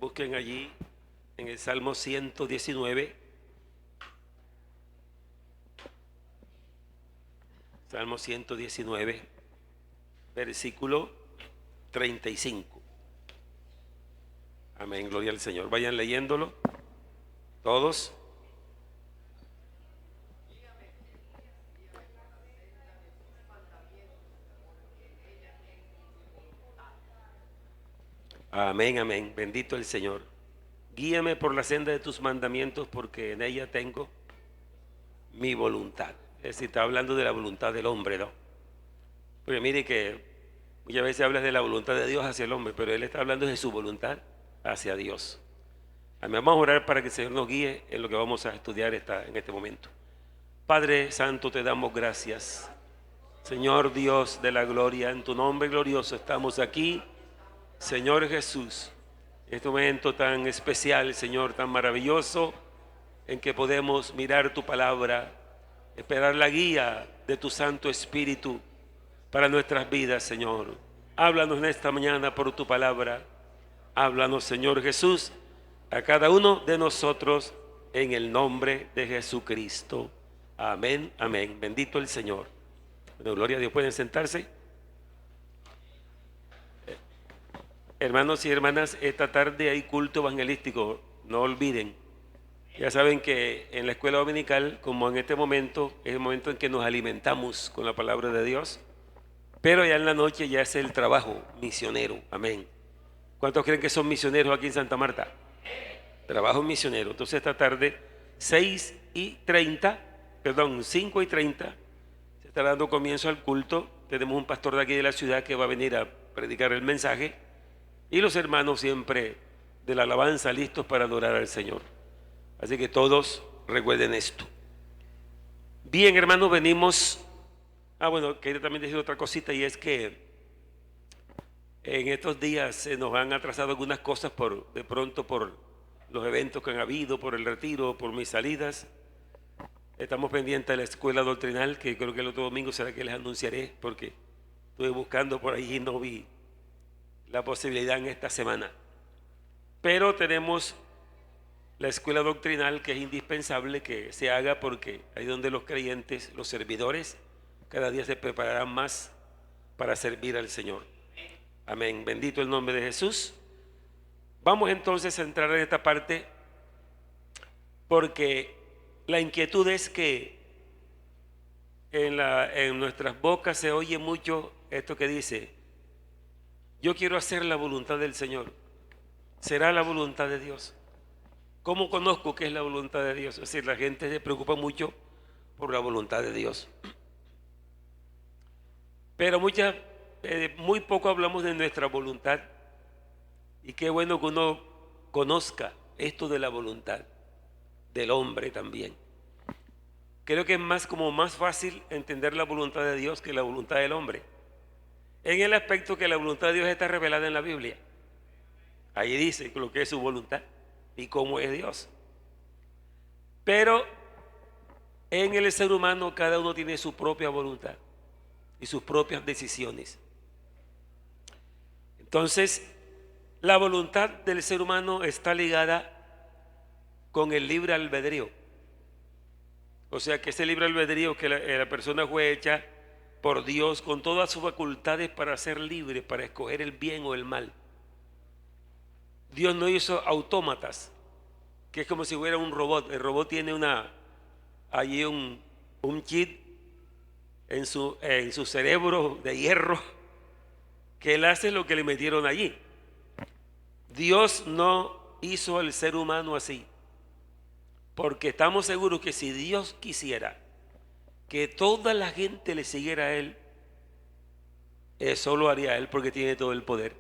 Busquen allí en el Salmo 119. Salmo 119, versículo 35. Amén, gloria al Señor. Vayan leyéndolo todos. Amén, amén. Bendito el Señor. Guíame por la senda de tus mandamientos, porque en ella tengo mi voluntad. Es decir, está hablando de la voluntad del hombre, ¿no? Porque mire que muchas veces hablas de la voluntad de Dios hacia el hombre, pero él está hablando de su voluntad hacia Dios. Amén. Vamos a orar para que el Señor nos guíe en lo que vamos a estudiar en este momento. Padre Santo, te damos gracias. Señor Dios de la gloria, en tu nombre glorioso estamos aquí, Señor Jesús, en este momento tan especial, Señor, tan maravilloso, en que podemos mirar tu palabra, esperar la guía de tu Santo Espíritu para nuestras vidas, Señor. Háblanos en esta mañana por tu palabra. Háblanos, Señor Jesús, a cada uno de nosotros en el nombre de Jesucristo. Amén, amén. Bendito el Señor. Bueno, gloria a Dios. ¿Pueden sentarse? Hermanos y hermanas, esta tarde hay culto evangelístico. No olviden. Ya saben que en la escuela dominical, como en este momento, es el momento en que nos alimentamos con la palabra de Dios. Pero ya en la noche ya es el trabajo misionero. Amén. ¿Cuántos creen que son misioneros aquí en Santa Marta? Trabajo misionero. Entonces esta tarde, 5 y 30, se está dando comienzo al culto. Tenemos un pastor de aquí de la ciudad que va a venir a predicar el mensaje. Y los hermanos siempre de la alabanza listos para adorar al Señor. Así que todos recuerden esto. Bien, hermanos, venimos. Bueno, quería también decir otra cosita, y es que en estos días se nos han atrasado algunas cosas de pronto por los eventos que han habido, por el retiro, por mis salidas. Estamos pendientes de la escuela doctrinal, que creo que el otro domingo será que les anunciaré, porque estuve buscando por ahí y no vi la posibilidad en esta semana. Pero tenemos la escuela doctrinal, que es indispensable que se haga, porque ahí donde los creyentes, los servidores, cada día se prepararán más para servir al Señor. Amén. Bendito el nombre de Jesús. Vamos entonces a entrar en esta parte, porque la inquietud es que en nuestras bocas se oye mucho esto que dice: yo quiero hacer la voluntad del Señor. ¿Será la voluntad de Dios? ¿Cómo conozco qué es la voluntad de Dios? Es decir, la gente se preocupa mucho por la voluntad de Dios, pero muy poco hablamos de nuestra voluntad. Y qué bueno que uno conozca esto de la voluntad del hombre también. Creo que es más fácil entender la voluntad de Dios que la voluntad del hombre, en el aspecto que la voluntad de Dios está revelada en la Biblia. Ahí dice lo que es su voluntad y cómo es Dios. Pero en el ser humano cada uno tiene su propia voluntad y sus propias decisiones. Entonces, la voluntad del ser humano está ligada con el libre albedrío. O sea, que ese libre albedrío que la persona fue hecha por Dios con todas sus facultades para ser libre, para escoger el bien o el mal. Dios no hizo autómatas, que es como si fuera un robot. El robot tiene allí un chip en su cerebro de hierro, que él hace lo que le metieron allí. Dios no hizo al ser humano así, porque estamos seguros que si Dios quisiera que toda la gente le siguiera a Él, eso lo haría Él, porque tiene todo el poder.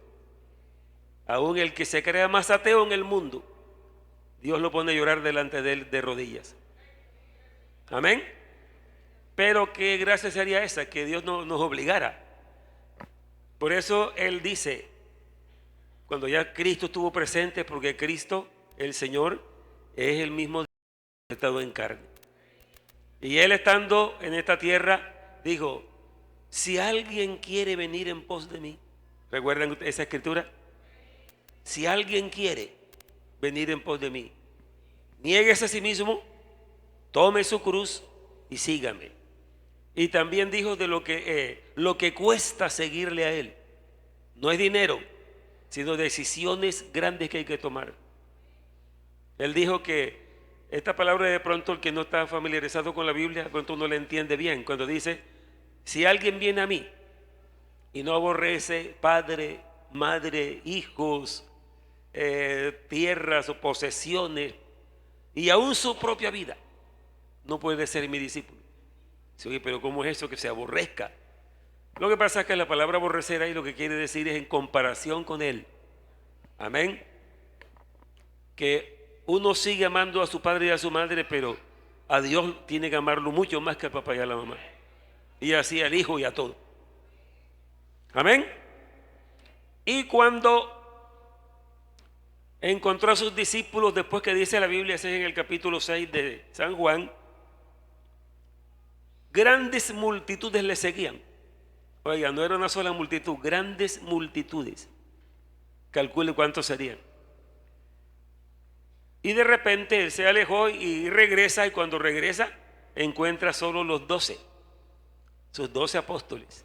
Aún el que se crea más ateo en el mundo, Dios lo pone a llorar delante de Él de rodillas. Amén. Pero qué gracia sería esa, que Dios no nos obligara. Por eso Él dice, cuando ya Cristo estuvo presente, porque Cristo, el Señor, es el mismo Dios que ha estado en carne. Y Él, estando en esta tierra, dijo: si alguien quiere venir en pos de mí, ¿recuerdan esa escritura? si alguien quiere venir en pos de mí, niéguese a sí mismo, tome su cruz y sígame. Y también dijo de lo que cuesta seguirle a Él. No es dinero, sino decisiones grandes que hay que tomar. Él dijo que esta palabra, de pronto el que no está familiarizado con la Biblia, de pronto no la entiende bien. Cuando dice, si alguien viene a mí y no aborrece padre, madre, hijos, tierras o posesiones y aún su propia vida, no puede ser mi discípulo. Sí, oye, pero ¿cómo es eso que se aborrezca? Lo que pasa es que la palabra aborrecer ahí lo que quiere decir es en comparación con Él. Amén. Que uno sigue amando a su padre y a su madre, pero a Dios tiene que amarlo mucho más que al papá y a la mamá. Y así al hijo y a todo. Amén. Y cuando encontró a sus discípulos, después que dice la Biblia, es en el capítulo 6 de San Juan, grandes multitudes le seguían. Oiga, no era una sola multitud, grandes multitudes. Calcule cuántos serían. Y de repente él se alejó y regresa, y cuando regresa encuentra solo los 12, sus 12 apóstoles.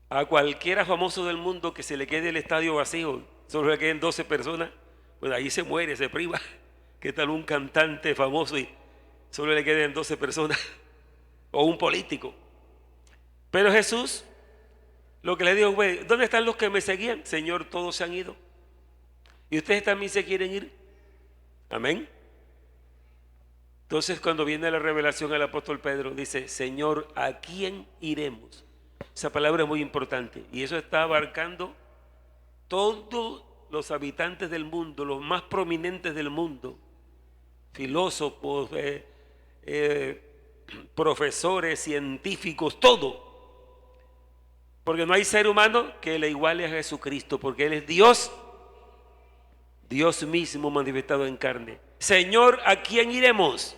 A cualquiera famoso del mundo que se le quede el estadio vacío, solo le queden 12 personas, pues ahí se muere, se priva. ¿Qué tal un cantante famoso y solo le queden 12 personas? O un político. Pero Jesús lo que le dijo fue, ¿dónde están los que me seguían? Señor, todos se han ido. ¿Y ustedes también se quieren ir? Amén. Entonces cuando viene la revelación al apóstol Pedro, dice, Señor, ¿a quién iremos? Esa palabra es muy importante. Y eso está abarcando todos los habitantes del mundo, los más prominentes del mundo. Filósofos, profesores, científicos, todo. Porque no hay ser humano que le iguale a Jesucristo, porque Él es Dios, Dios mismo manifestado en carne. Señor, ¿a quién iremos?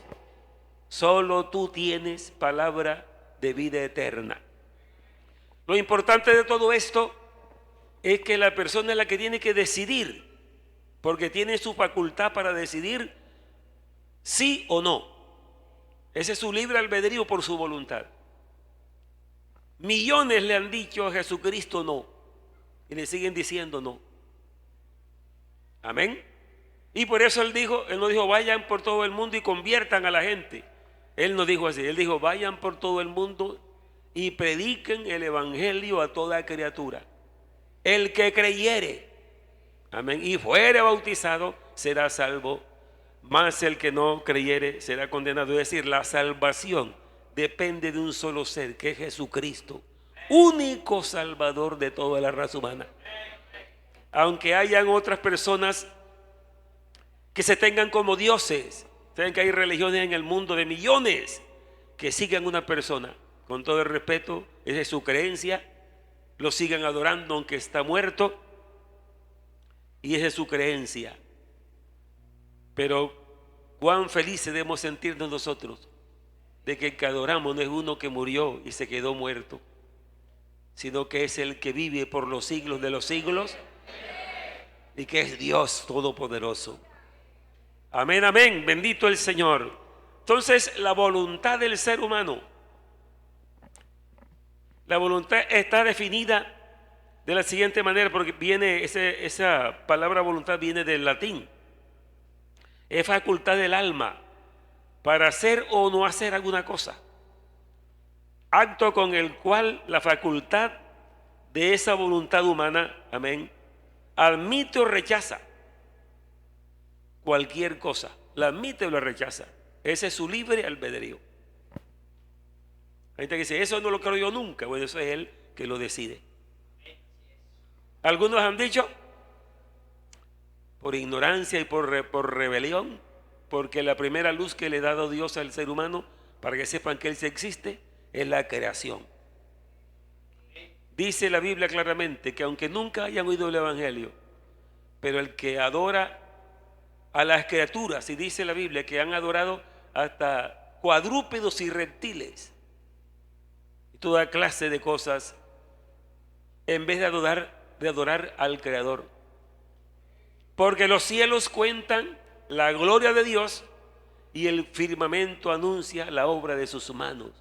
Solo tú tienes palabra de vida eterna. Lo importante de todo esto es que la persona es la que tiene que decidir, porque tiene su facultad para decidir sí o no. Ese es su libre albedrío por su voluntad. Millones le han dicho a Jesucristo no y le siguen diciendo no. Amén. Y por eso él no dijo vayan por todo el mundo y conviertan a la gente. Él no dijo así, él dijo vayan por todo el mundo y prediquen el evangelio a toda criatura. El que creyere, amén, y fuere bautizado será salvo, mas el que no creyere será condenado. Es decir, la salvación depende de un solo ser, que es Jesucristo, único salvador de toda la raza humana. Aunque hayan otras personas que se tengan como dioses, saben que hay religiones en el mundo de millones que sigan una persona, con todo el respeto, esa es su creencia, lo sigan adorando aunque está muerto, y esa es su creencia. Pero cuán felices debemos sentirnos nosotros de que el que adoramos no es uno que murió y se quedó muerto, sino que es el que vive por los siglos de los siglos y que es Dios todopoderoso. Amén, amén, bendito el Señor. Entonces, la voluntad del ser humano, la voluntad está definida de la siguiente manera, porque viene esa palabra voluntad viene del latín. Es facultad del alma para hacer o no hacer alguna cosa. Acto con el cual la facultad de esa voluntad humana, amén, admite o rechaza cualquier cosa. La admite o la rechaza. Ese es su libre albedrío. Hay gente que dice, eso no lo creo yo nunca. Bueno, eso es él que lo decide. Algunos han dicho, por ignorancia y por rebelión, porque la primera luz que le ha dado Dios al ser humano para que sepan que Él sí existe es la creación. Dice la Biblia claramente que aunque nunca hayan oído el Evangelio, pero el que adora a las criaturas, y dice la Biblia que han adorado hasta cuadrúpedos y reptiles, y toda clase de cosas, en vez de de adorar al Creador. Porque los cielos cuentan la gloria de Dios y el firmamento anuncia la obra de sus manos.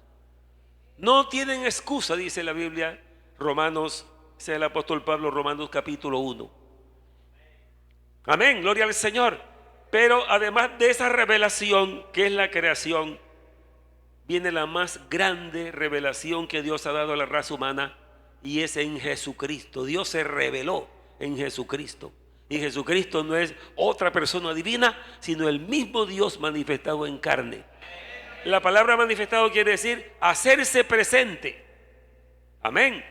No tienen excusa, dice la Biblia, Romanos, sea el apóstol Pablo, Romanos capítulo 1. Amén, gloria al Señor. Pero además de esa revelación que es la creación, viene la más grande revelación que Dios ha dado a la raza humana, y es en Jesucristo. Dios se reveló en Jesucristo. Y Jesucristo no es otra persona divina, sino el mismo Dios manifestado en carne. La palabra manifestado quiere decir hacerse presente. Amén.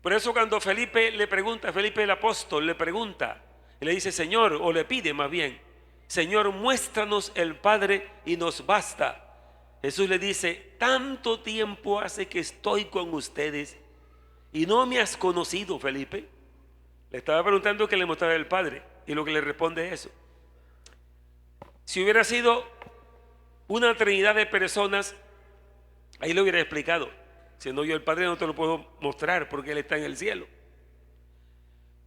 Por eso cuando Felipe le pregunta, Felipe el apóstol le pregunta, y le dice Señor, o le pide más bien, Señor, muéstranos el Padre y nos basta. Jesús le dice, tanto tiempo hace que estoy con ustedes y no me has conocido, Felipe. Le estaba preguntando que le mostrara el Padre, y lo que le responde es eso. Si hubiera sido una trinidad de personas, ahí lo hubiera explicado. Siendo yo el Padre no te lo puedo mostrar porque Él está en el cielo.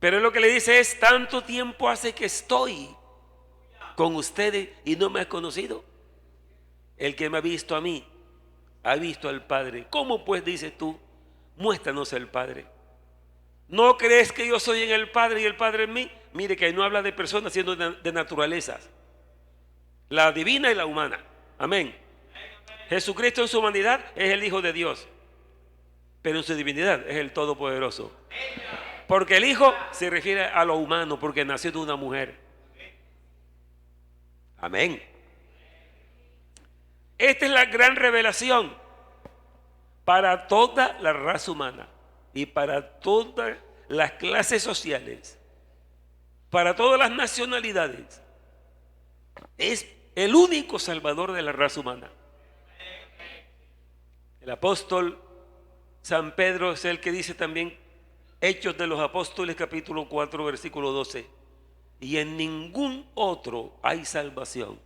Pero él lo que le dice es, tanto tiempo hace que estoy con ustedes y no me has conocido. El que me ha visto a mí, ha visto al Padre. ¿Cómo pues dices tú, muéstranos el Padre? ¿No crees que yo soy en el Padre y el Padre en mí? Mire que no habla de personas, sino de naturalezas, la divina y la humana. Amén. Jesucristo en su humanidad es el Hijo de Dios, pero en su divinidad es el Todopoderoso. Porque el Hijo se refiere a lo humano, porque nació de una mujer. Amén. Esta es la gran revelación para toda la raza humana y para todas las clases sociales, para todas las nacionalidades. Es el único Salvador de la raza humana. El apóstol San Pedro es el que dice también, Hechos de los Apóstoles capítulo 4 versículo 12, y en ningún otro hay salvación,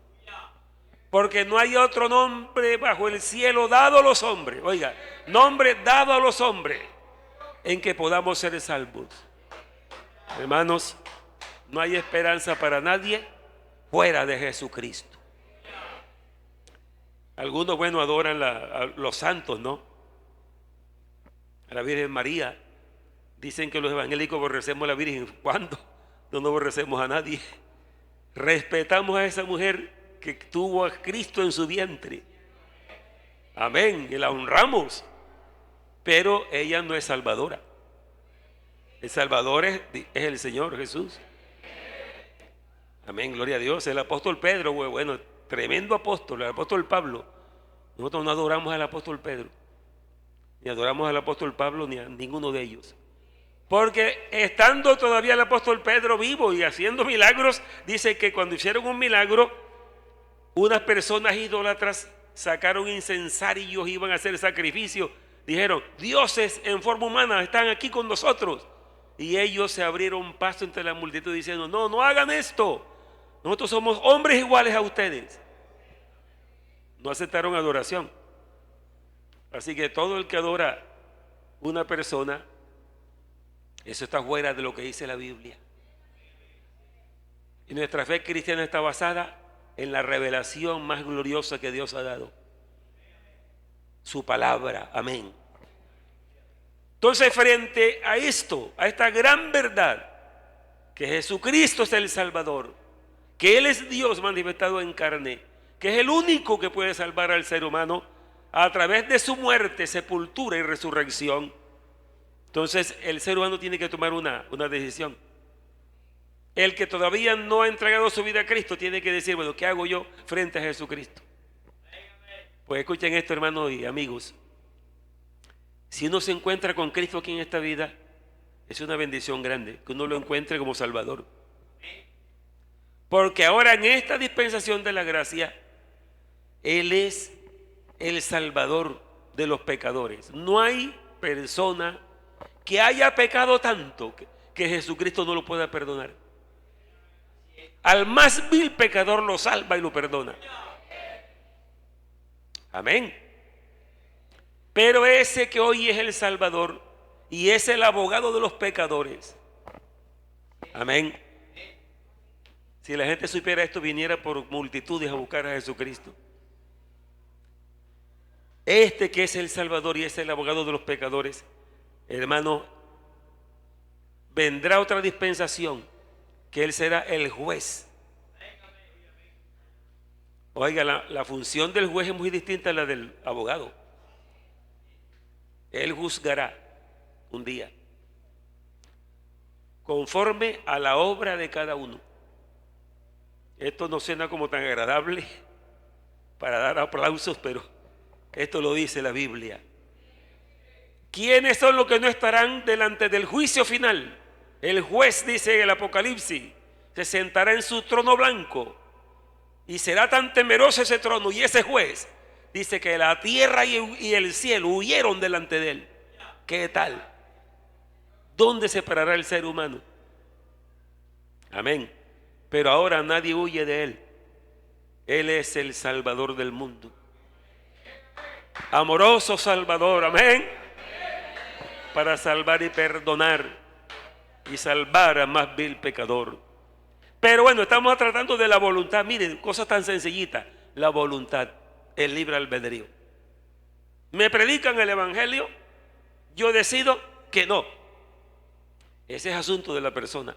porque no hay otro nombre bajo el cielo dado a los hombres, oiga, nombre dado a los hombres en que podamos ser salvos. Hermanos, no hay esperanza para nadie fuera de Jesucristo. Algunos, bueno, adoran a los santos, ¿no? A la Virgen María. Dicen que los evangélicos aborrecemos a la Virgen. ¿Cuándo? No aborrecemos a nadie. Respetamos a esa mujer que tuvo a Cristo en su vientre. Amén. Y la honramos. Pero ella no es salvadora. El Salvador es el Señor Jesús. Amén. Gloria a Dios. El apóstol Pedro, bueno, tremendo apóstol, el apóstol Pablo. Nosotros no adoramos al apóstol Pedro, ni adoramos al apóstol Pablo, ni a ninguno de ellos. Porque estando todavía el apóstol Pedro vivo y haciendo milagros, dice que cuando hicieron un milagro, unas personas idólatras sacaron incensarios, iban a hacer sacrificios. Dijeron, dioses en forma humana están aquí con nosotros. Y ellos se abrieron paso entre la multitud diciendo, no, no hagan esto. Nosotros somos hombres iguales a ustedes. No aceptaron adoración. Así que todo el que adora una persona, eso está fuera de lo que dice la Biblia. Y nuestra fe cristiana está basada en la revelación más gloriosa que Dios ha dado. Su palabra. Amén. Entonces, frente a esto, a esta gran verdad, que Jesucristo es el Salvador, que Él es Dios manifestado en carne, que es el único que puede salvar al ser humano a través de su muerte, sepultura y resurrección. Entonces el ser humano tiene que tomar una decisión. El que todavía no ha entregado su vida a Cristo tiene que decir, bueno, ¿qué hago yo frente a Jesucristo? Pues escuchen esto, hermanos y amigos. Si uno se encuentra con Cristo aquí en esta vida, es una bendición grande que uno lo encuentre como Salvador. Porque ahora en esta dispensación de la gracia, Él es el Salvador de los pecadores. No hay persona que haya pecado tanto que Jesucristo no lo pueda perdonar. Al más vil pecador lo salva y lo perdona. Amén. Pero ese que hoy es el Salvador y es el abogado de los pecadores. Amén. Si la gente supiera esto, viniera por multitudes a buscar a Jesucristo. Este que es el Salvador y es el abogado de los pecadores, hermano, vendrá otra dispensación, que Él será el juez. Oiga, la función del juez es muy distinta a la del abogado. Él juzgará un día, conforme a la obra de cada uno. Esto no suena como tan agradable para dar aplausos, pero esto lo dice la Biblia. ¿Quiénes son los que no estarán delante del juicio final? El juez, dice en el Apocalipsis, se sentará en su trono blanco y será tan temeroso ese trono y ese juez. Dice que la tierra y el cielo huyeron delante de él. ¿Qué tal? ¿Dónde se parará el ser humano? Amén. Pero ahora nadie huye de él. Él es el Salvador del mundo. Amoroso Salvador, amén. Para salvar y perdonar y salvar a más vil pecador. Pero bueno, estamos tratando de la voluntad. Miren, cosas tan sencillitas. La voluntad, el libre albedrío. Me predican el evangelio, yo decido que no. Ese es asunto de la persona.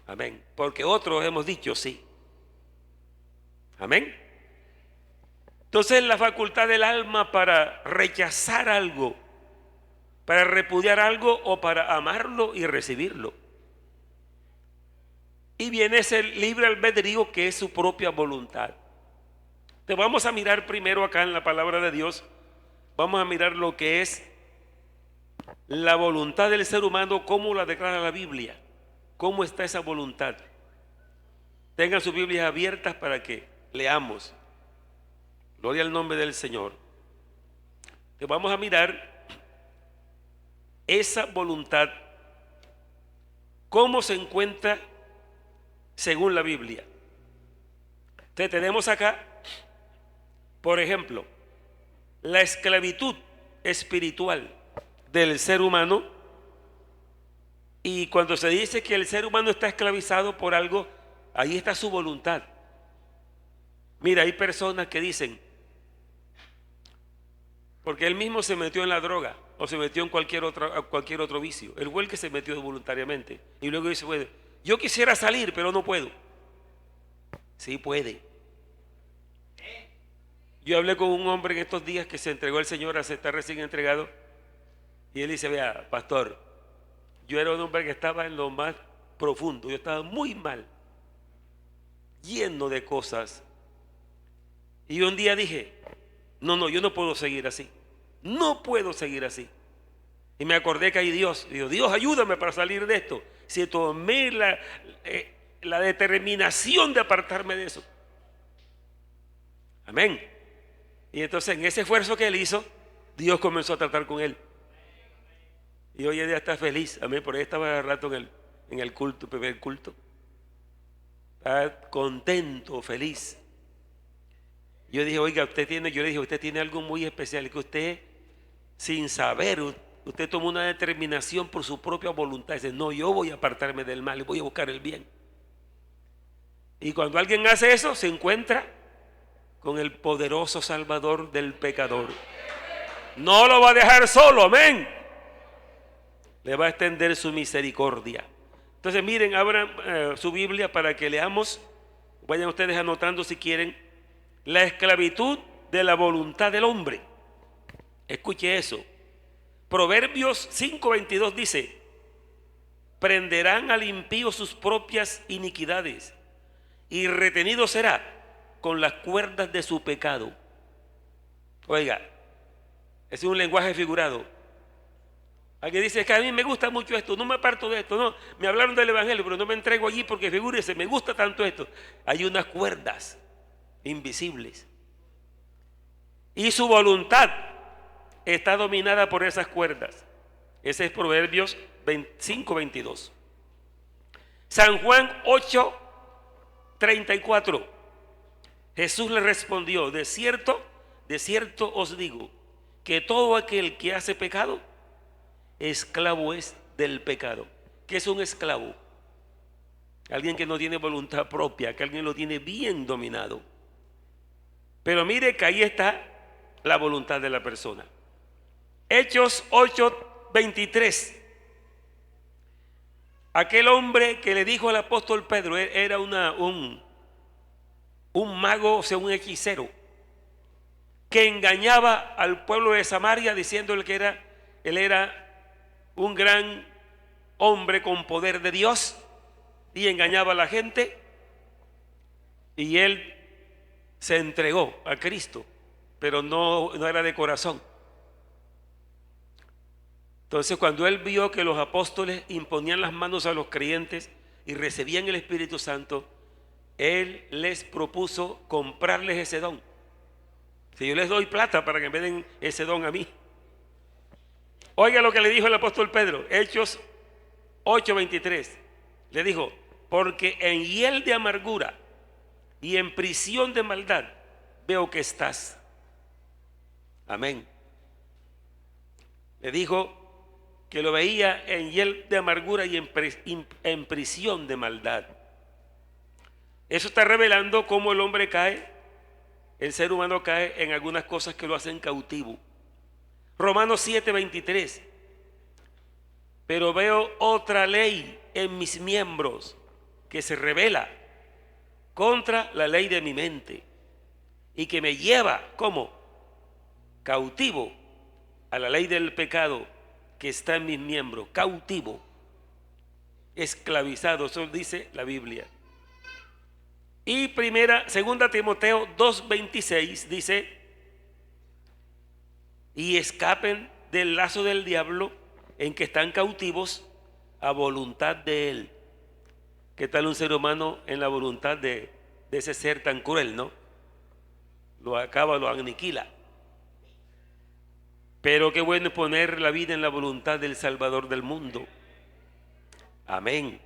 Amén. Porque otros hemos dicho sí. Amén. Entonces la facultad del alma para rechazar algo, para repudiar algo o para amarlo y recibirlo. Y viene ese libre albedrío que es su propia voluntad. Te vamos a mirar primero acá en la palabra de Dios. Vamos a mirar lo que es la voluntad del ser humano, cómo la declara la Biblia. ¿Cómo está esa voluntad? Tengan sus Biblias abiertas para que leamos. Gloria al nombre del Señor. Te vamos a mirar esa voluntad, cómo se encuentra según la Biblia. Entonces tenemos acá, por ejemplo, la esclavitud espiritual del ser humano. Y cuando se dice que el ser humano está esclavizado por algo, ahí está su voluntad. Mira, hay personas que dicen, porque él mismo se metió en la droga o se metió en cualquier otro vicio. Él fue el que se metió voluntariamente. Y luego dice, bueno, yo quisiera salir, pero no puedo. Sí puede. Yo hablé con un hombre en estos días que se entregó al Señor, hace estar recién entregado. Y él dice, vea, pastor, yo era un hombre que estaba en lo más profundo. Yo estaba muy mal, lleno de cosas. Y un día dije, no, yo no puedo seguir así. No puedo seguir así. Y me acordé que hay Dios. Y digo, Dios, ayúdame para salir de esto. Si tomé la determinación de apartarme de eso. Amén. Y entonces en ese esfuerzo que él hizo, Dios comenzó a tratar con él. Y hoy en día está feliz. Amén. Por ahí estaba al rato en el culto, primer culto. Está contento, feliz. Yo dije, oiga, usted tiene algo muy especial, que usted, sin saber, usted tomó una determinación por su propia voluntad. Dice, no, yo voy a apartarme del mal y voy a buscar el bien. Y cuando alguien hace eso, se encuentra con el poderoso Salvador del pecador. No lo va a dejar solo, amén. Le va a extender su misericordia. Entonces miren, abran su Biblia para que leamos. Vayan ustedes anotando si quieren. La esclavitud de la voluntad del hombre. Escuche eso. Proverbios 5:22 dice, prenderán al impío sus propias iniquidades y retenido será con las cuerdas de su pecado. Oiga, es un lenguaje figurado. Alguien dice, es que a mí me gusta mucho esto, no me aparto de esto, no, me hablaron del evangelio, pero no me entrego allí porque figúrese, me gusta tanto esto. Hay unas cuerdas invisibles y su voluntad está dominada por esas cuerdas. Ese es Proverbios 5:22. San Juan 8:34. Jesús le respondió, de cierto os digo, que todo aquel que hace pecado esclavo es del pecado. ¿Qué es un esclavo? Alguien que no tiene voluntad propia, que alguien lo tiene bien dominado. Pero mire que ahí está la voluntad de la persona. Hechos 8:23. Aquel hombre que le dijo al apóstol Pedro era un mago, o sea, un hechicero, que engañaba al pueblo de Samaria diciéndole que él era un gran hombre con poder de Dios, y engañaba a la gente, y él se entregó a Cristo, pero no era de corazón. Entonces, cuando él vio que los apóstoles imponían las manos a los creyentes y recibían el Espíritu Santo, él les propuso comprarles ese don. Si yo les doy plata para que me den ese don a mí. Oiga lo que le dijo el apóstol Pedro, Hechos 8:23. Le dijo: porque en hiel de amargura y en prisión de maldad veo que estás. Amén. Le dijo que lo veía en hiel de amargura y en prisión de maldad. Eso está revelando cómo el hombre cae, el ser humano cae en algunas cosas que lo hacen cautivo. Romanos 7:23. Pero veo otra ley en mis miembros que se revela contra la ley de mi mente y que me lleva como cautivo a la ley del pecado que está en mis miembros, cautivo, esclavizado, eso dice la Biblia. Y segunda Timoteo 2:26 dice: y escapen del lazo del diablo en que están cautivos a voluntad de él. ¿Qué tal un ser humano en la voluntad de ese ser tan cruel, no? Lo acaba, lo aniquila. Pero qué bueno es poner la vida en la voluntad del Salvador del mundo. Amén.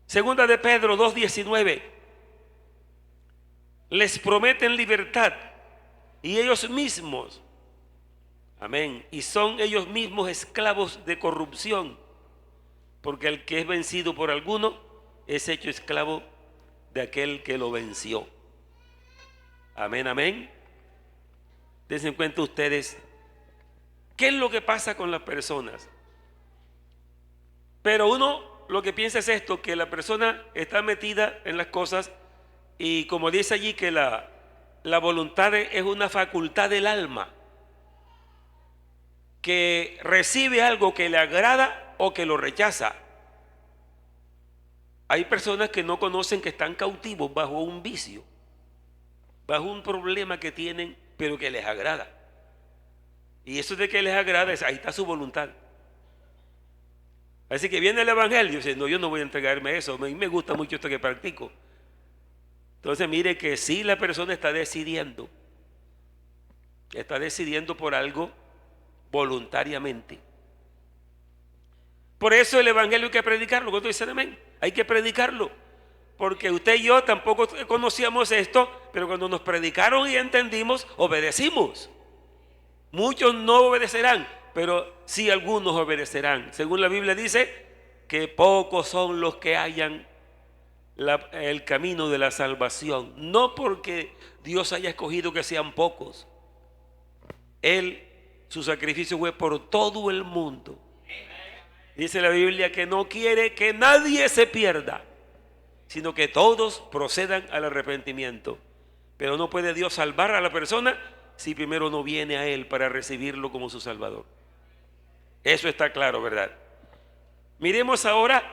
Segunda de Pedro 2:19. Les prometen libertad y ellos mismos, amén, y son ellos mismos esclavos de corrupción, porque el que es vencido por alguno es hecho esclavo de aquel que lo venció. Amén, amén. Dense en cuenta ustedes qué es lo que pasa con las personas. Pero uno lo que piensa es esto, que la persona está metida en las cosas, y como dice allí que la voluntad es una facultad del alma que recibe algo que le agrada o que lo rechaza. Hay personas que no conocen que están cautivos bajo un vicio, bajo un problema que tienen, pero que les agrada. Y eso de que les agrada, ahí está su voluntad. Así que viene el evangelio y dice: no, yo no voy a entregarme a eso, a mí me gusta mucho esto que practico. Entonces mire que sí, la persona está decidiendo por algo voluntariamente. Por eso el evangelio hay que predicarlo. ¿Cuántos dicen amén? Hay que predicarlo, porque usted y yo tampoco conocíamos esto, pero cuando nos predicaron y entendimos, obedecimos. Muchos no obedecerán, pero sí algunos obedecerán. Según la Biblia dice que pocos son los que hallan el camino de la salvación. No porque Dios haya escogido que sean pocos. Su sacrificio fue por todo el mundo. Dice la Biblia que no quiere que nadie se pierda, sino que todos procedan al arrepentimiento. Pero no puede Dios salvar a la persona si primero no viene a Él para recibirlo como su Salvador. Eso está claro, ¿verdad? Miremos ahora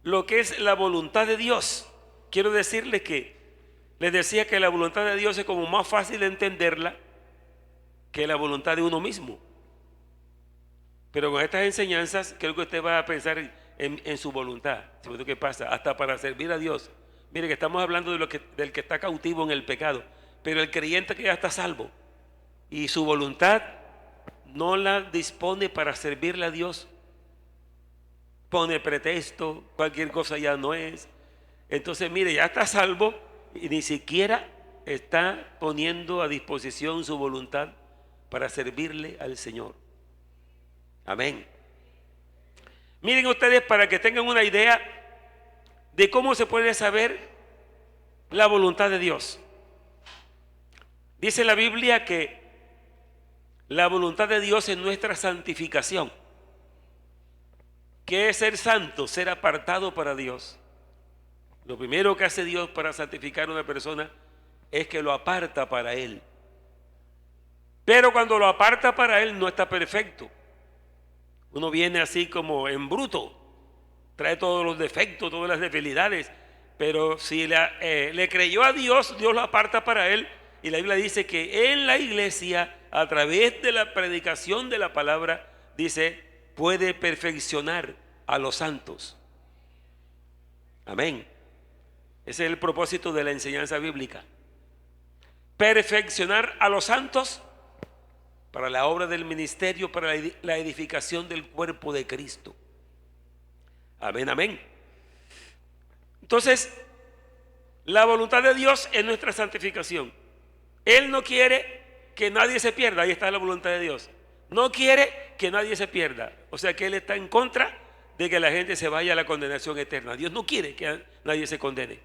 lo que es la voluntad de Dios. Quiero decirles que les decía que la voluntad de Dios es como más fácil de entenderla que la voluntad de uno mismo. Pero con estas enseñanzas creo que usted va a pensar en su voluntad. ¿Qué pasa? Hasta para servir a Dios. Mire que estamos hablando del que está cautivo en el pecado, pero el creyente que ya está salvo y su voluntad no la dispone para servirle a Dios, pone pretexto, cualquier cosa ya no es. Entonces mire, ya está salvo y ni siquiera está poniendo a disposición su voluntad para servirle al Señor. Amén. Miren ustedes, para que tengan una idea de cómo se puede saber la voluntad de Dios. Dice la Biblia que la voluntad de Dios es nuestra santificación. ¿Qué es ser santo? Ser apartado para Dios. Lo primero que hace Dios para santificar a una persona es que lo aparta para Él. Pero cuando lo aparta para Él no está perfecto. Uno viene así como en bruto, trae todos los defectos, todas las debilidades, pero si le creyó a Dios, Dios lo aparta para Él. Y la Biblia dice que en la iglesia, a través de la predicación de la palabra, dice, puede perfeccionar a los santos. Amén. Ese es el propósito de la enseñanza bíblica. Perfeccionar a los santos para la obra del ministerio, para la edificación del cuerpo de Cristo. Amén, amén. Entonces, la voluntad de Dios es nuestra santificación. Él no quiere que nadie se pierda. Ahí está la voluntad de Dios. No quiere que nadie se pierda. O sea que Él está en contra de que la gente se vaya a la condenación eterna. Dios no quiere que nadie se condene.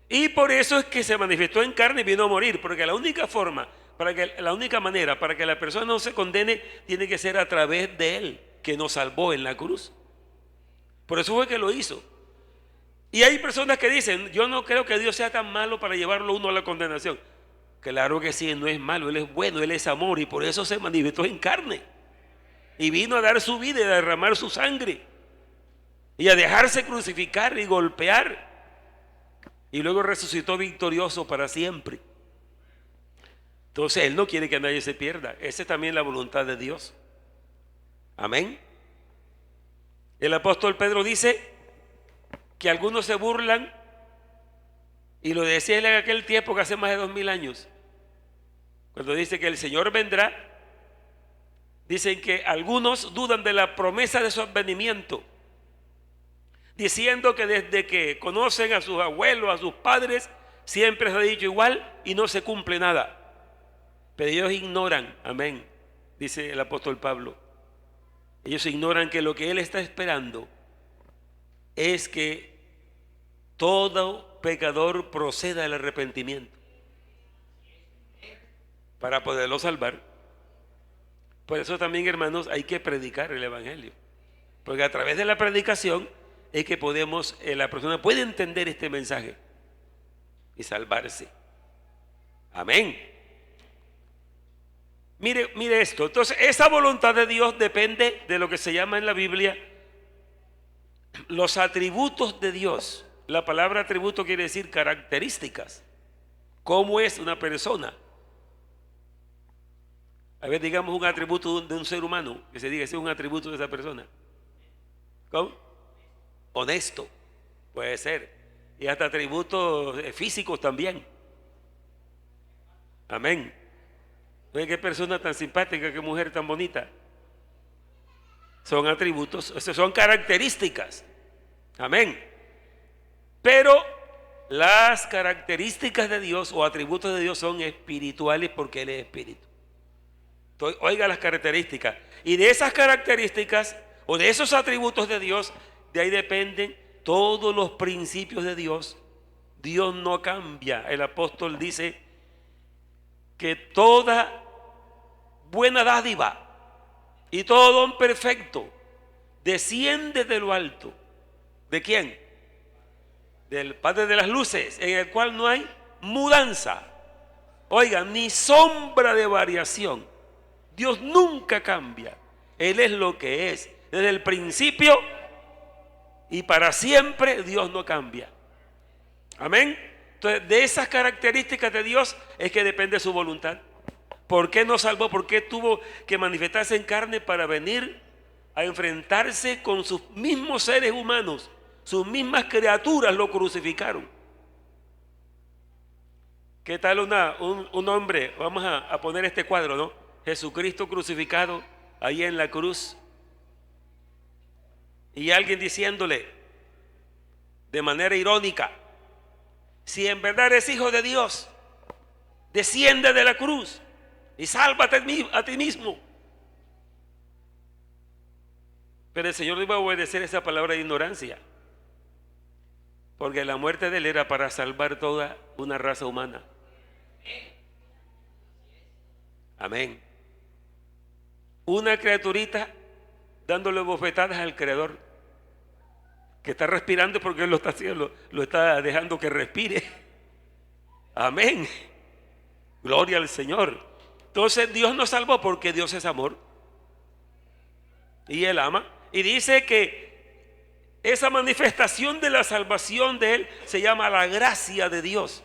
Y por eso es que se manifestó en carne y vino a morir. Porque la única manera para que la persona no se condene tiene que ser a través de Él, que nos salvó en la cruz. Por eso fue que lo hizo. Y hay personas que dicen, yo no creo que Dios sea tan malo para llevarlo uno a la condenación. Claro que sí, no es malo, Él es bueno, Él es amor, y por eso se manifestó en carne. Y vino a dar su vida y a derramar su sangre. Y a dejarse crucificar y golpear. Y luego resucitó victorioso para siempre. Entonces Él no quiere que nadie se pierda. Esa es también la voluntad de Dios. Amén. El apóstol Pedro dice que algunos se burlan, y lo decía él en aquel tiempo, que hace más de 2000 años, cuando dice que el Señor vendrá. Dicen que algunos dudan de la promesa de su advenimiento, diciendo que desde que conocen a sus abuelos, a sus padres, siempre se ha dicho igual y no se cumple nada. Pero ellos ignoran, amén, dice el apóstol Pablo, ellos ignoran que lo que Él está esperando es que todo pecador proceda al arrepentimiento para poderlo salvar. Por eso también, hermanos, hay que predicar el evangelio, porque a través de la predicación es que la persona puede entender este mensaje y salvarse. Amén. Mire esto. Entonces, esa voluntad de Dios depende de lo que se llama en la Biblia los atributos de Dios. La palabra atributo quiere decir características. ¿Cómo es una persona? A ver, digamos un atributo de un ser humano, que se diga ese es un atributo de esa persona. ¿Cómo? Honesto, puede ser. Y hasta atributos físicos también. Amén. ¿Ve qué persona tan simpática, qué mujer tan bonita? Son atributos, son características. Amén. Pero las características de Dios o atributos de Dios son espirituales, porque Él es espíritu. Entonces, oiga las características. Y de esas características o de esos atributos de Dios, de ahí dependen todos los principios de Dios. Dios no cambia. El apóstol dice que toda buena dádiva y todo don perfecto desciende de lo alto. ¿De quién? Del Padre de las luces, en el cual no hay mudanza. Oiga, ni sombra de variación. Dios nunca cambia. Él es lo que es. Desde el principio y para siempre Dios no cambia. Amén. Entonces, de esas características de Dios es que depende su voluntad. ¿Por qué nos salvó? ¿Por qué tuvo que manifestarse en carne para venir a enfrentarse con sus mismos seres humanos? Sus mismas criaturas lo crucificaron. ¿Qué tal un hombre? Vamos a poner este cuadro, ¿no? Jesucristo crucificado ahí en la cruz, y alguien diciéndole de manera irónica: si en verdad eres hijo de Dios, desciende de la cruz y sálvate a ti mismo. Pero el Señor no iba a obedecer esa palabra de ignorancia, porque la muerte de Él era para salvar toda una raza humana. Amén. Una criaturita dándole bofetadas al Creador, que está respirando porque Él lo está haciendo, lo está dejando que respire. Amén. Gloria al Señor. Entonces Dios nos salvó porque Dios es amor y Él ama. Y dice que esa manifestación de la salvación de Él se llama la gracia de Dios.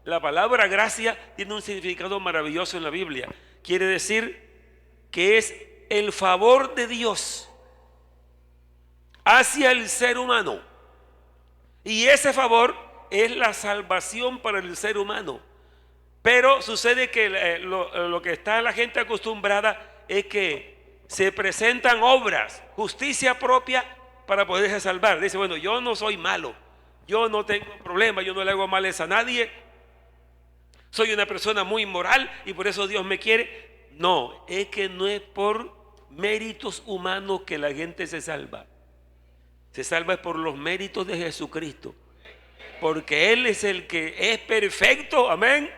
La palabra gracia tiene un significado maravilloso en la Biblia. Quiere decir que es el favor de Dios hacia el ser humano. Y ese favor es la salvación para el ser humano. Pero sucede que lo que está la gente acostumbrada es que se presentan obras, justicia propia para poderse salvar. Dice, bueno, yo no soy malo, yo no tengo problema, yo no le hago males a nadie, soy una persona muy moral y por eso Dios me quiere. No, es que no es por méritos humanos que la gente se salva. Se salva por los méritos de Jesucristo, porque Él es el que es perfecto, amén,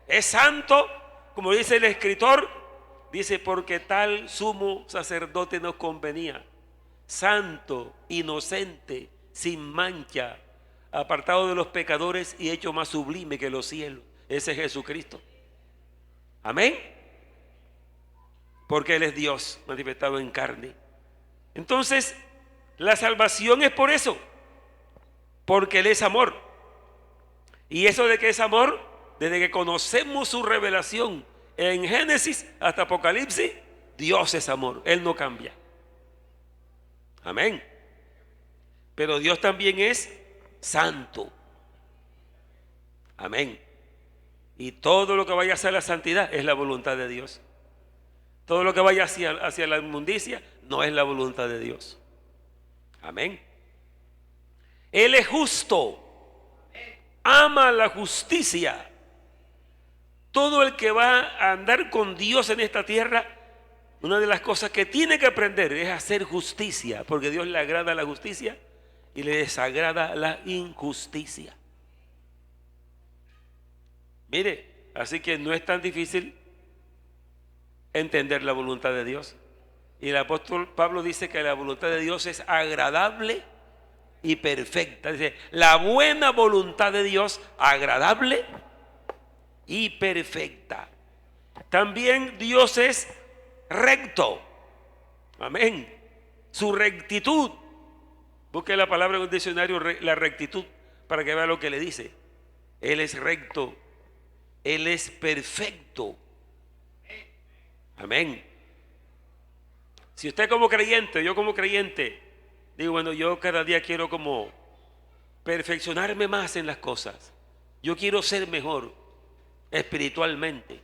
es santo, como dice el escritor, dice, porque tal sumo sacerdote nos convenía, santo, inocente, sin mancha, apartado de los pecadores y hecho más sublime que los cielos. Ese es Jesucristo, amén, porque Él es Dios manifestado en carne. Entonces la salvación es por eso, porque Él es amor. Y eso de que es amor, desde que conocemos su revelación en Génesis hasta Apocalipsis, Dios es amor, Él no cambia. Amén. Pero Dios también es santo. Amén. Y todo lo que vaya hacia la santidad es la voluntad de Dios. Todo lo que vaya hacia la inmundicia no es la voluntad de Dios. Amén. Él es justo, ama la justicia. Todo el que va a andar con Dios en esta tierra, una de las cosas que tiene que aprender es hacer justicia, porque a Dios le agrada la justicia y le desagrada la injusticia. Mire, así que no es tan difícil entender la voluntad de Dios. Y el apóstol Pablo dice que la voluntad de Dios es agradable y perfecta. Dice, la buena voluntad de Dios, agradable y perfecta. También Dios es recto. Amén. Su rectitud. Busque la palabra en un diccionario, la rectitud, para que vea lo que le dice. Él es recto. Él es perfecto. Amén. Si usted como creyente, yo como creyente, digo, bueno, yo cada día quiero como perfeccionarme más en las cosas. Yo quiero ser mejor espiritualmente.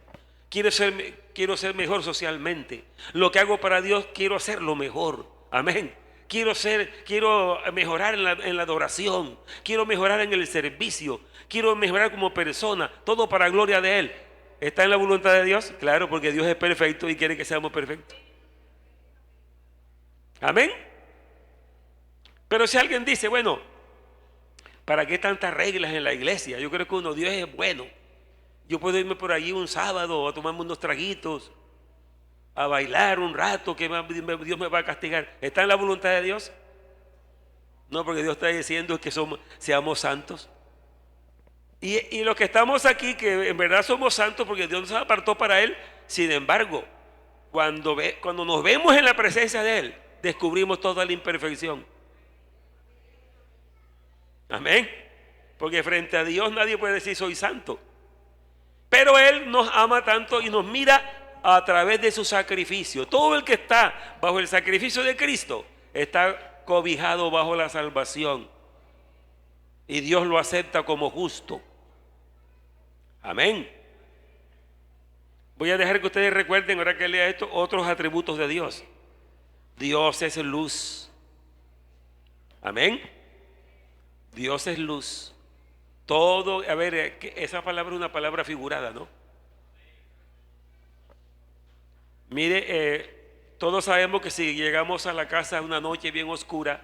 Quiero ser mejor socialmente. Lo que hago para Dios, quiero hacerlo mejor. Amén. Quiero mejorar en la adoración. Quiero mejorar en el servicio. Quiero mejorar como persona. Todo para gloria de Él. ¿Está en la voluntad de Dios? Claro, porque Dios es perfecto y quiere que seamos perfectos. Amén. Pero si alguien dice, bueno, ¿para qué tantas reglas en la iglesia? Yo creo que Dios es bueno. Yo puedo irme por allí un sábado a tomarme unos traguitos, a bailar un rato, que Dios me va a castigar. ¿Está en la voluntad de Dios? No, porque Dios está diciendo que seamos santos. Y los que estamos aquí, que en verdad somos santos porque Dios nos apartó para Él. Sin embargo, cuando nos vemos en la presencia de Él, descubrimos toda la imperfección. Amén. Porque frente a Dios nadie puede decir soy santo. Pero Él nos ama tanto y nos mira a través de su sacrificio. Todo el que está bajo el sacrificio de Cristo está cobijado bajo la salvación. Y Dios lo acepta como justo. Amén. Voy a dejar que ustedes recuerden, ahora que lea esto, otros atributos de Dios. Dios es luz. Amén. Dios es luz. Todo, a ver, esa palabra es una palabra figurada, ¿no? Mire, todos sabemos que si llegamos a la casa una noche bien oscura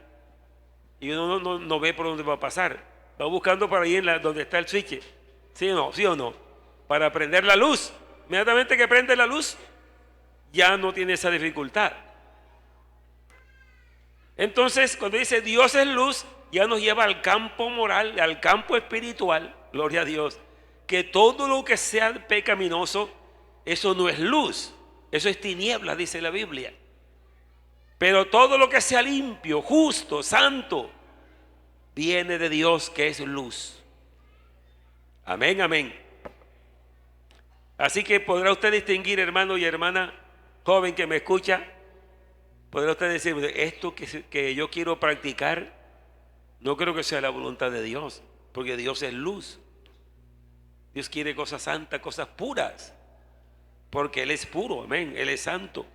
y uno no ve por dónde va a pasar, va buscando por ahí donde está el switch, ¿sí o no? ¿Sí o no? Para prender la luz. Inmediatamente que prende la luz, ya no tiene esa dificultad. Entonces, cuando dice Dios es luz, ya nos lleva al campo moral, al campo espiritual, gloria a Dios, que todo lo que sea pecaminoso, eso no es luz, eso es tiniebla, dice la Biblia. Pero todo lo que sea limpio, justo, santo, viene de Dios, que es luz. Amén, amén. Así que podrá usted distinguir, hermano y hermana joven que me escucha, podrá usted decir, esto que yo quiero practicar, no creo que sea la voluntad de Dios, porque Dios es luz. Dios quiere cosas santas, cosas puras, porque Él es puro, amén, Él es santo.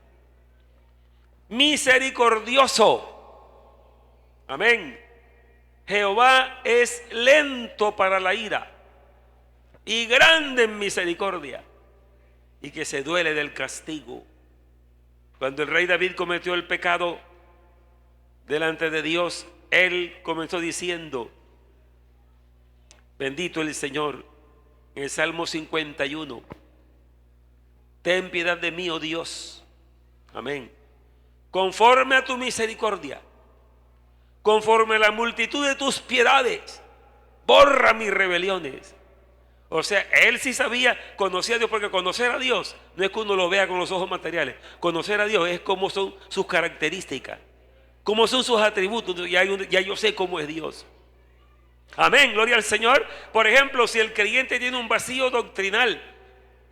Misericordioso, amén. Jehová es lento para la ira y grande en misericordia, y que se duele del castigo. Cuando el rey David cometió el pecado delante de Dios, él comenzó diciendo, bendito el Señor, en el Salmo 51, ten piedad de mí, oh Dios, amén, conforme a tu misericordia, conforme a la multitud de tus piedades, borra mis rebeliones. O sea, él sí sabía, conocía a Dios, porque conocer a Dios no es que uno lo vea con los ojos materiales. Conocer a Dios es cómo son sus características, cómo son sus atributos. Ya yo sé cómo es Dios. Amén, gloria al Señor. Por ejemplo, si el creyente tiene un vacío doctrinal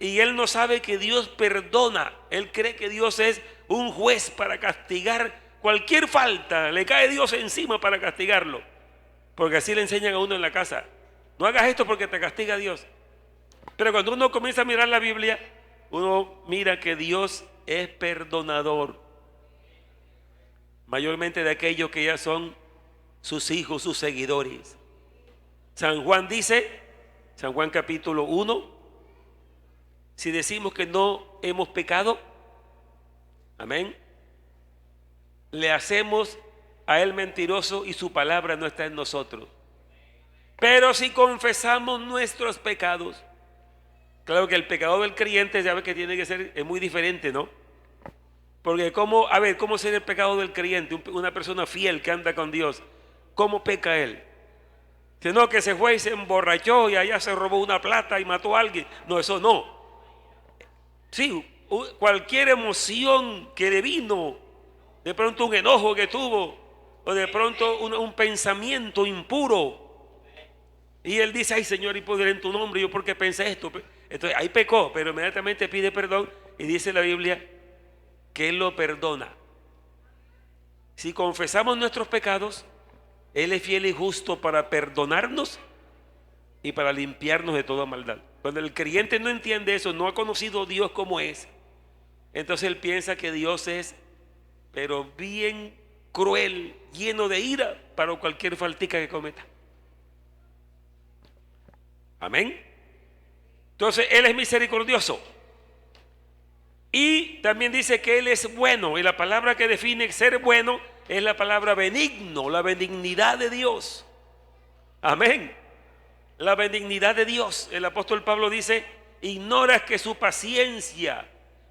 y él no sabe que Dios perdona, él cree que Dios es un juez para castigar cualquier falta, le cae Dios encima para castigarlo, porque así le enseñan a uno en la casa. No hagas esto porque te castiga Dios. Pero cuando uno comienza a mirar la Biblia, uno mira que Dios es perdonador, mayormente de aquellos que ya son sus hijos, sus seguidores. San Juan dice, San Juan capítulo 1, si decimos que no hemos pecado, amén, le hacemos a él mentiroso y su palabra no está en nosotros. Pero si confesamos nuestros pecados, claro que el pecado del creyente, ya ve que tiene que ser, es muy diferente, ¿no? Porque ¿cómo será el pecado del creyente? Una persona fiel que anda con Dios, ¿cómo peca él? Sino que se fue y se emborrachó y allá se robó una plata y mató a alguien. No, eso no. Sí, cualquier emoción que le vino, de pronto un enojo que tuvo, o de pronto un pensamiento impuro, y él dice, ay Señor, y poder en tu nombre, yo porque pensé esto. Entonces ahí pecó, pero inmediatamente pide perdón y dice la Biblia que Él lo perdona. Si confesamos nuestros pecados, Él es fiel y justo para perdonarnos y para limpiarnos de toda maldad. Cuando el creyente no entiende eso, no ha conocido a Dios como es, entonces él piensa que Dios es, pero bien cruel, lleno de ira para cualquier faltica que cometa. Amén. Entonces Él es misericordioso. Y también dice que Él es bueno. Y la palabra que define ser bueno es la palabra benigno, la benignidad de Dios. Amén. La benignidad de Dios. El apóstol Pablo dice, ignoras que su paciencia,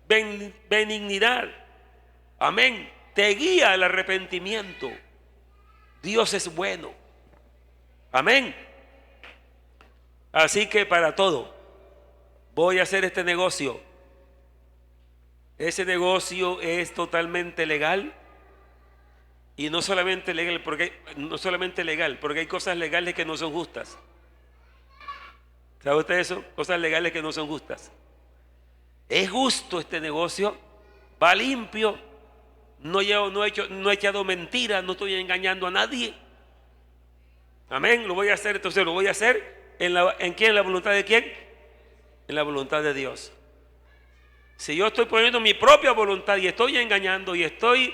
benignidad, amén, te guía al arrepentimiento. Dios es bueno. Amén. Así que para todo, voy a hacer este negocio. Ese negocio es totalmente legal. Y no solamente legal, porque hay cosas legales que no son justas. ¿Sabe usted eso? Cosas legales que no son justas. Es justo este negocio, va limpio, no he echado mentiras, no estoy engañando a nadie. Amén, lo voy a hacer, entonces lo voy a hacer. ¿En quién? ¿En la voluntad de quién? En la voluntad de Dios. Si yo estoy poniendo mi propia voluntad y estoy engañando y estoy,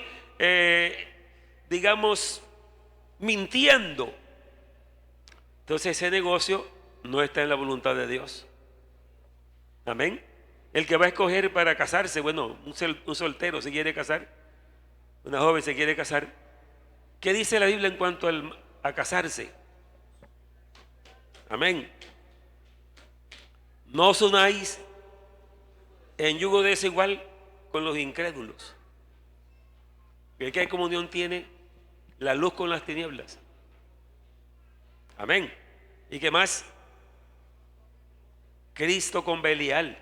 digamos, mintiendo, entonces ese negocio no está en la voluntad de Dios. Amén. El que va a escoger para casarse, bueno, un soltero se quiere casar, una joven se quiere casar. ¿Qué dice la Biblia en cuanto a casarse? Amén. No os unáis en yugo desigual con los incrédulos. El que hay comunión tiene la luz con las tinieblas. Amén. ¿Y qué más? Cristo con Belial.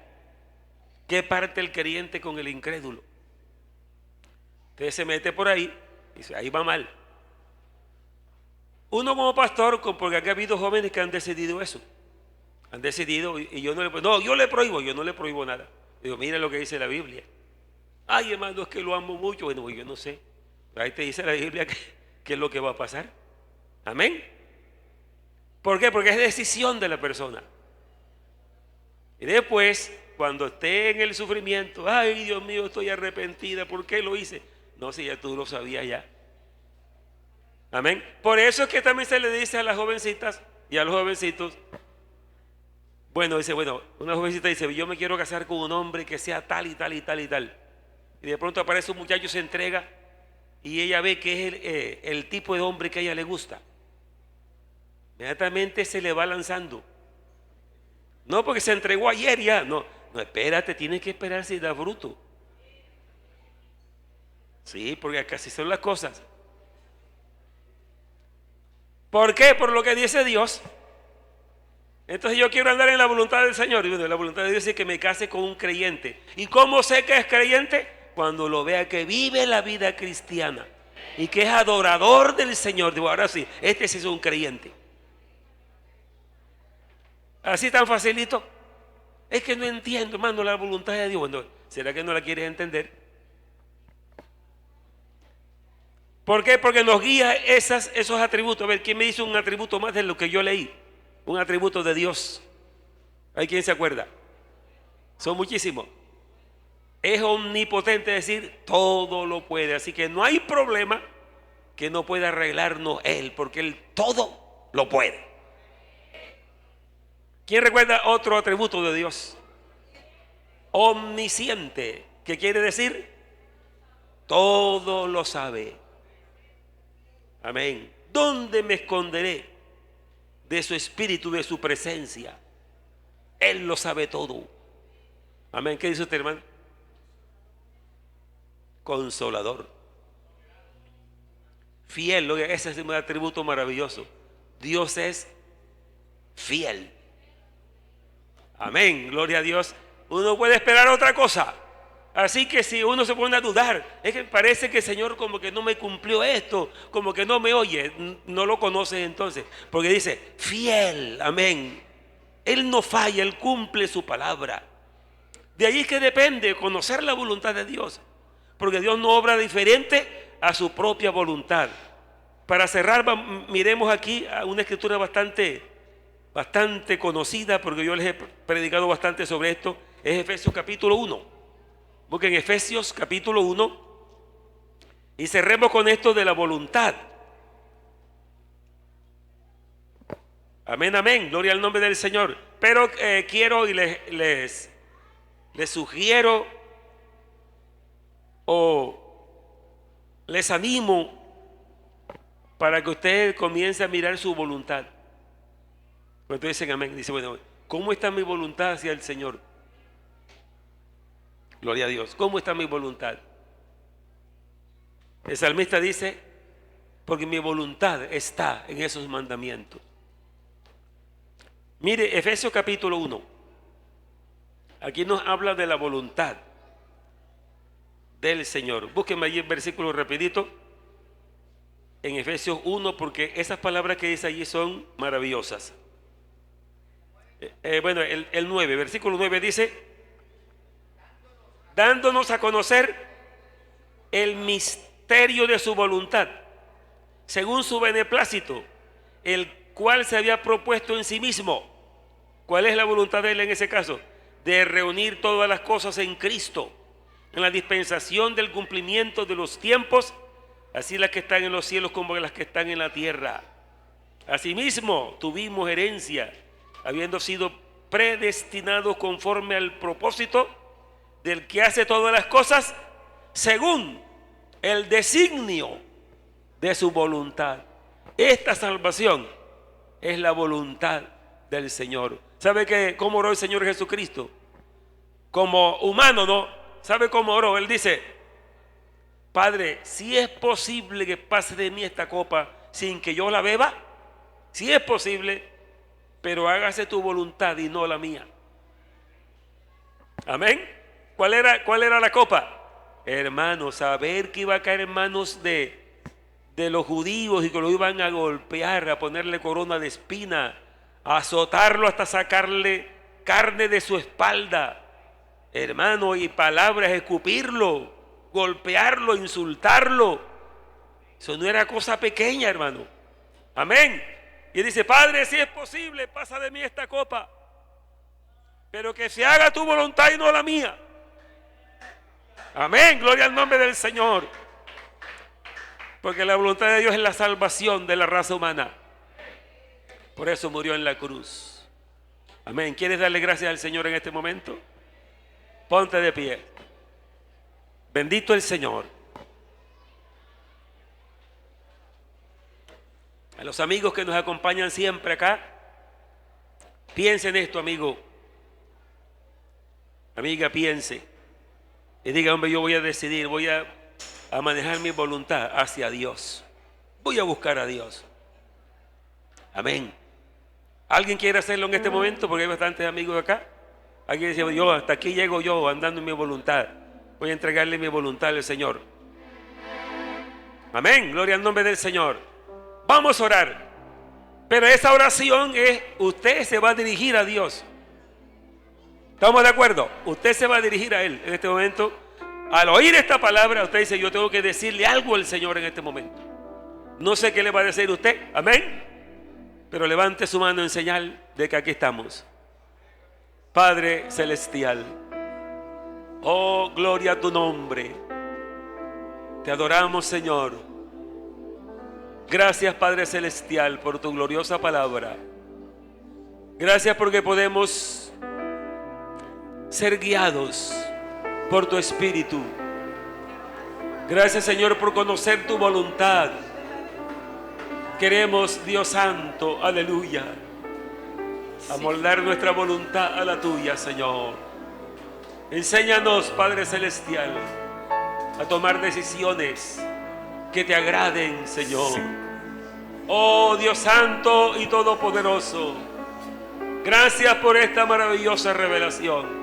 ¿Qué parte el creyente con el incrédulo? Entonces se mete por ahí y dice, ahí va mal. Uno como pastor, porque aquí ha habido jóvenes que han decidido eso. Han decidido, y yo no yo le prohíbo nada. Digo, mira lo que dice la Biblia. Ay, hermano, es que lo amo mucho. Bueno, yo no sé. Ahí te dice la Biblia qué es lo que va a pasar. Amén. ¿Por qué? Porque es decisión de la persona. Y después, cuando esté en el sufrimiento, ay, Dios mío, estoy arrepentida, ¿por qué lo hice? No, si ya tú lo sabías ya. Amén. Por eso es que también se le dice a las jovencitas y a los jovencitos, bueno, una jovencita dice, yo me quiero casar con un hombre que sea tal y tal y tal y tal. Y de pronto aparece un muchacho, se entrega y ella ve que es el tipo de hombre que a ella le gusta. Inmediatamente se le va lanzando. No porque se entregó ayer ya, no, espérate, tienes que esperar si da fruto. Sí, porque acá así son las cosas. ¿Por qué? Por lo que dice Dios. Entonces yo quiero andar en la voluntad del Señor. Y bueno, la voluntad de Dios es que me case con un creyente. ¿Y cómo sé que es creyente? Cuando lo vea que vive la vida cristiana y que es adorador del Señor. Digo, ahora sí, este sí es un creyente. Así tan facilito. Es que no entiendo, hermano, la voluntad de Dios. Bueno, ¿será que no la quieres entender? ¿Por qué? Porque nos guía esos atributos. A ver, ¿quién me dice un atributo más de lo que yo leí? Un atributo de Dios. ¿Hay quien se acuerda? Son muchísimos. Es omnipotente, es decir, todo lo puede. Así que no hay problema que no pueda arreglarnos Él, porque Él todo lo puede. ¿Quién recuerda otro atributo de Dios? Omnisciente, ¿qué quiere decir? Todo lo sabe. Amén. ¿Dónde me esconderé de su espíritu, de su presencia? Él lo sabe todo. Amén. ¿Qué dice usted, hermano? Consolador. Fiel. Ese es un atributo maravilloso. Dios es fiel. Amén. Gloria a Dios. Uno puede esperar otra cosa. Así que si uno se pone a dudar, es que parece que el Señor como que no me cumplió esto, como que no me oye, no lo conoces entonces, porque dice fiel, amén. Él no falla, Él cumple su palabra. De ahí es que depende conocer la voluntad de Dios, porque Dios no obra diferente a su propia voluntad. Para cerrar, miremos aquí a una escritura bastante conocida, porque yo les he predicado bastante sobre esto, es Efesios capítulo 1. Busquen Efesios capítulo 1 y cerremos con esto de la voluntad. Amén, amén, gloria al nombre del Señor. Pero quiero y les sugiero o les animo para que usted comience a mirar su voluntad. Cuando dicen amén, dice, bueno, ¿cómo está mi voluntad hacia el Señor? Gloria a Dios. ¿Cómo está mi voluntad? El salmista dice, porque mi voluntad está en esos mandamientos. Mire, Efesios capítulo 1. Aquí nos habla de la voluntad del Señor. Búsquenme allí el versículo rapidito. En Efesios 1, porque esas palabras que dice allí son maravillosas. Bueno, el 9, versículo 9 dice, dándonos a conocer el misterio de su voluntad, según su beneplácito, el cual se había propuesto en sí mismo. ¿Cuál es la voluntad de Él en ese caso? De reunir todas las cosas en Cristo, en la dispensación del cumplimiento de los tiempos, así las que están en los cielos como las que están en la tierra. Asimismo, tuvimos herencia, habiendo sido predestinados conforme al propósito del que hace todas las cosas según el designio de su voluntad. Esta salvación es la voluntad del Señor. ¿Sabe cómo oró el Señor Jesucristo? Como humano, ¿no? ¿Sabe cómo oró? Él dice: Padre, si es posible que pase de mí esta copa sin que yo la beba, si es posible, pero hágase tu voluntad y no la mía. Amén. ¿Cuál era la copa? Hermano, saber que iba a caer en manos de los judíos y que lo iban a golpear, a ponerle corona de espina, a azotarlo hasta sacarle carne de su espalda, hermano, y palabras, escupirlo, golpearlo, insultarlo. Eso no era cosa pequeña, hermano. Amén. Y dice: Padre, si es posible, pasa de mí esta copa, pero que se haga tu voluntad y no la mía. Amén, gloria al nombre del Señor. Porque la voluntad de Dios es la salvación de la raza humana. Por eso murió en la cruz. Amén. ¿Quieres darle gracias al Señor en este momento? Ponte de pie. Bendito el Señor. A los amigos que nos acompañan siempre acá, piense en esto, amigo. Amiga, piense. Y diga: hombre, yo voy a decidir, voy a manejar mi voluntad hacia Dios. Voy a buscar a Dios. Amén. ¿Alguien quiere hacerlo en este momento? Porque hay bastantes amigos acá. Alguien dice: yo hasta aquí llego yo andando en mi voluntad. Voy a entregarle mi voluntad al Señor. Amén. Gloria al nombre del Señor. Vamos a orar. Pero esa oración es: usted se va a dirigir a Dios. ¿Estamos de acuerdo? Usted se va a dirigir a Él en este momento. Al oír esta palabra, usted dice: yo tengo que decirle algo al Señor en este momento. No sé qué le va a decir usted. Amén. Pero levante su mano en señal de que aquí estamos. Padre celestial, oh, gloria a tu nombre. Te adoramos, Señor. Gracias, Padre celestial, por tu gloriosa palabra. Gracias porque podemos ser guiados por tu Espíritu. Gracias, Señor, por conocer tu voluntad. Queremos, Dios Santo, aleluya, amoldar nuestra voluntad a la tuya, Señor. Enséñanos, Padre celestial, a tomar decisiones que te agraden, Señor. Oh, Dios Santo y Todopoderoso, gracias por esta maravillosa revelación.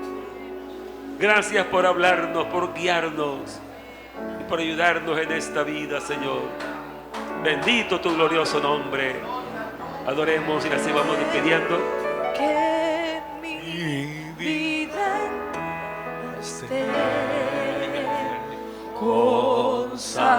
Gracias por hablarnos, por guiarnos y por ayudarnos en esta vida, Señor. Bendito tu glorioso nombre. Adoremos y así vamos despidiendo. Que mi vida esté consagrada